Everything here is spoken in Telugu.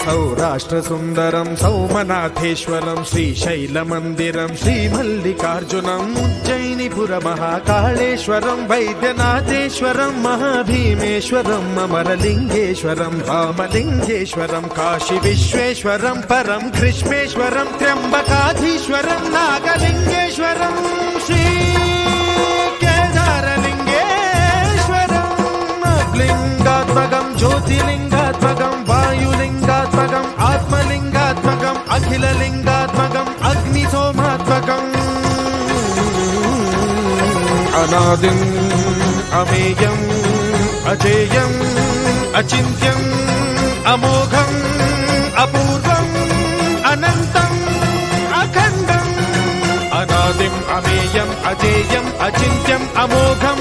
సౌరాష్ట్రసుందరం సౌమనాథేశ్వరం శ్రీశైలమందిరం శ్రీమల్లికార్జునం ఉజ్జయినిపురమహాకాళేశ్వరం వైద్యనాథేశ్వరం మహాభీమేశ్వరం అమరలింగేశ్వరం రామలింగేశ్వరం కాశీ విశ్వేశ్వరం పరం కృష్ణేశ్వరం త్ర్యంబకాధీశ్వరం నాగలింగేశ్వరం శ్రీ కేదారలింగేశ్వరం లింగాత్మకం జ్యోతిలింగాత్మకం వాయులింగాత్మకం ఆత్మలింగాత్మకం అఖిలలింగాత్మకం అగ్నిసోమాత్మకం అనాదిం అమేయం అజేయం అచింత్యం అమోఘం అపూర్వం అనంతం అఖండం అనాదిం అమేయం అజేయం అచింత్యం అమోఘం